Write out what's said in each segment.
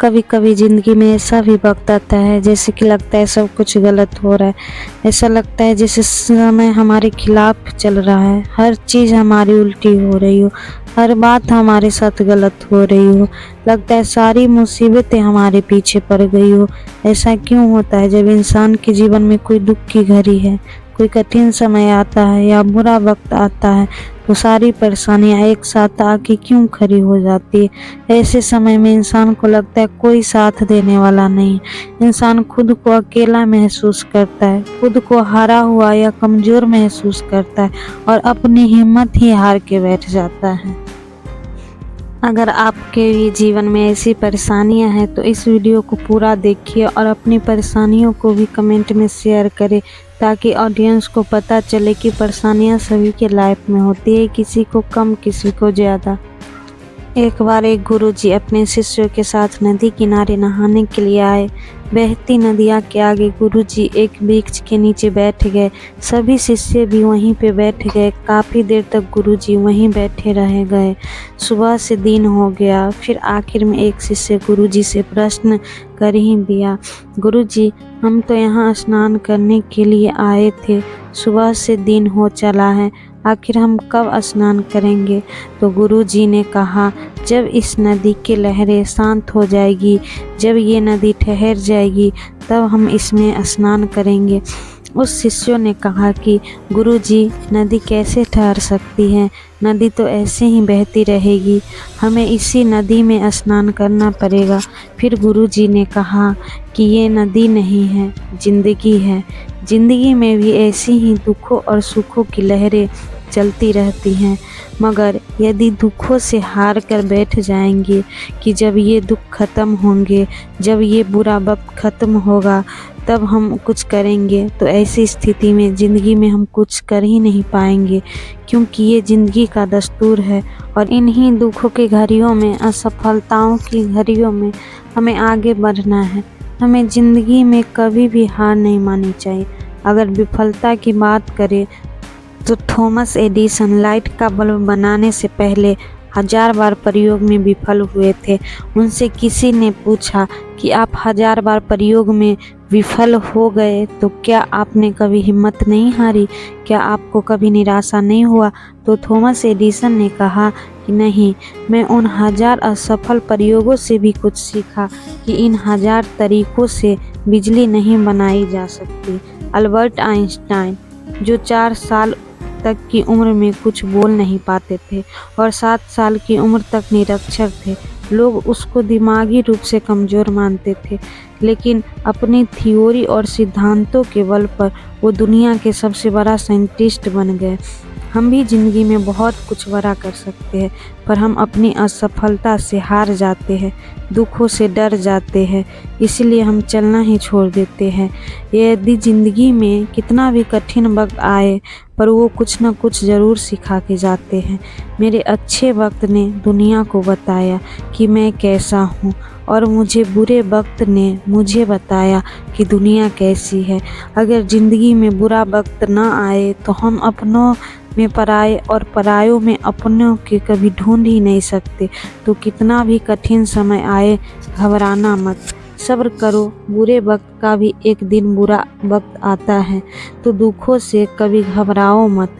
कभी कभी ज़िंदगी में ऐसा भी वक्त आता है जैसे कि लगता है सब कुछ गलत हो रहा है। ऐसा लगता है जैसे समय हमारे खिलाफ चल रहा है, हर चीज़ हमारी उल्टी हो रही हो, हर बात हमारे साथ गलत हो रही हो। लगता है सारी मुसीबतें हमारे पीछे पड़ गई हो। ऐसा क्यों होता है? जब इंसान के जीवन में कोई दुख की घड़ी है, कोई कठिन समय आता है या बुरा वक्त आता है, तो सारी परेशानियां एक साथ आके क्यों खड़ी हो जाती है। ऐसे समय में इंसान को लगता है कोई साथ देने वाला नहीं। इंसान खुद को अकेला महसूस करता है, खुद को हारा हुआ या कमज़ोर महसूस करता है और अपनी हिम्मत ही हार के बैठ जाता है। अगर आपके भी जीवन में ऐसी परेशानियां हैं तो इस वीडियो को पूरा देखिए और अपनी परेशानियों को भी कमेंट में शेयर करें, ताकि ऑडियंस को पता चले कि परेशानियां सभी के लाइफ में होती है, किसी को कम किसी को ज़्यादा। एक बार एक गुरुजी अपने शिष्यों के साथ नदी किनारे नहाने के लिए आए। बहती नदिया के आगे गुरुजी एक वृक्ष के नीचे बैठ गए। सभी शिष्य भी वहीं पे बैठ गए। काफ़ी देर तक गुरुजी वहीं बैठे रह गए। सुबह से दिन हो गया। फिर आखिर में एक शिष्य गुरुजी से प्रश्न कर ही दिया, गुरुजी, हम तो यहाँ स्नान करने के लिए आए थे, सुबह से दिन हो चला है, आखिर हम कब स्नान करेंगे? तो गुरुजी ने कहा, जब इस नदी की लहरें शांत हो जाएगी, जब ये नदी ठहर जाएगी, तब हम इसमें स्नान करेंगे। उस शिष्यों ने कहा कि गुरुजी, नदी कैसे ठहर सकती है? नदी तो ऐसे ही बहती रहेगी, हमें इसी नदी में स्नान करना पड़ेगा। फिर गुरुजी ने कहा कि ये नदी नहीं है, जिंदगी है। जिंदगी में भी ऐसी ही दुखों और सुखों की लहरें चलती रहती हैं, मगर यदि दुखों से हार कर बैठ जाएंगे कि जब ये दुख ख़त्म होंगे, जब ये बुरा वक्त ख़त्म होगा, तब हम कुछ करेंगे, तो ऐसी स्थिति में ज़िंदगी में हम कुछ कर ही नहीं पाएंगे, क्योंकि ये ज़िंदगी का दस्तूर है। और इन्हीं दुखों की घड़ियों में, असफलताओं की घड़ियों में हमें आगे बढ़ना है। हमें ज़िंदगी में कभी भी हार नहीं माननी चाहिए। अगर विफलता की बात करें तो थॉमस एडिसन लाइट का बल्ब बनाने से पहले 1000 बार प्रयोग में विफल हुए थे। उनसे किसी ने पूछा कि आप 1000 बार प्रयोग में विफल हो गए, तो क्या आपने कभी हिम्मत नहीं हारी? क्या आपको कभी निराशा नहीं हुआ? तो थॉमस एडिसन ने कहा कि नहीं, मैं उन 1000 असफल प्रयोगों से भी कुछ सीखा कि इन 1000 तरीकों से बिजली नहीं बनाई जा सकती। अल्बर्ट आइंस्टाइन, जो 4 साल तक की उम्र में कुछ बोल नहीं पाते थे और 7 साल की उम्र तक निरक्षर थे, लोग उसको दिमागी रूप से कमज़ोर मानते थे, लेकिन अपनी थ्योरी और सिद्धांतों के बल पर वो दुनिया के सबसे बड़ा साइंटिस्ट बन गए। हम भी ज़िंदगी में बहुत कुछ बड़ा कर सकते हैं, पर हम अपनी असफलता से हार जाते हैं, दुखों से डर जाते हैं, इसलिए हम चलना ही छोड़ देते हैं। यदि ज़िंदगी में कितना भी कठिन वक्त आए, पर वो कुछ ना कुछ ज़रूर सिखा के जाते हैं। मेरे अच्छे वक्त ने दुनिया को बताया कि मैं कैसा हूँ, और मुझे बुरे वक्त ने मुझे बताया कि दुनिया कैसी है। अगर ज़िंदगी में बुरा वक्त ना आए तो हम अपनों में पराए और परायों में अपनों के कभी ढूंढ ही नहीं सकते। तो कितना भी कठिन समय आए, घबराना मत, सब्र करो। बुरे वक्त का भी एक दिन बुरा वक्त आता है, तो दुखों से कभी घबराओ मत।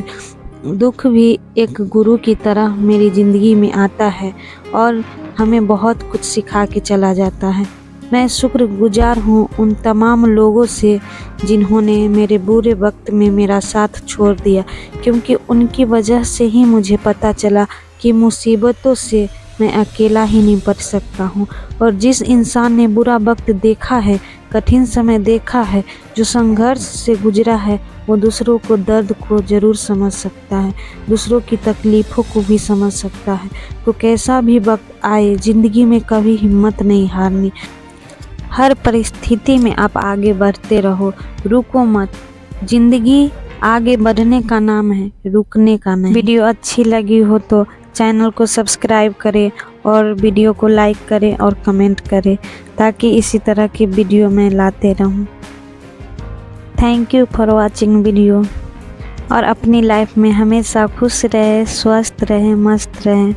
दुख भी एक गुरु की तरह मेरी ज़िंदगी में आता है और हमें बहुत कुछ सिखा के चला जाता है। मैं शुक्रगुजार हूँ उन तमाम लोगों से जिन्होंने मेरे बुरे वक्त में मेरा साथ छोड़ दिया, क्योंकि उनकी वजह से ही मुझे पता चला कि मुसीबतों से मैं अकेला ही निपट सकता हूँ। और जिस इंसान ने बुरा वक्त देखा है, कठिन समय देखा है, जो संघर्ष से गुजरा है, वो दूसरों को दर्द को ज़रूर समझ सकता है, दूसरों की तकलीफ़ों को भी समझ सकता है। तो कैसा भी वक्त आए, ज़िंदगी में कभी हिम्मत नहीं हारनी। हर परिस्थिति में आप आगे बढ़ते रहो, रुको मत। ज़िंदगी आगे बढ़ने का नाम है, रुकने का नहीं। वीडियो अच्छी लगी हो तो चैनल को सब्सक्राइब करें और वीडियो को लाइक करें और कमेंट करें, ताकि इसी तरह की वीडियो मैं लाते रहूं। Thank you for watching video. और अपनी लाइफ में हमेशा खुश रहें, स्वस्थ रहें, मस्त रहें।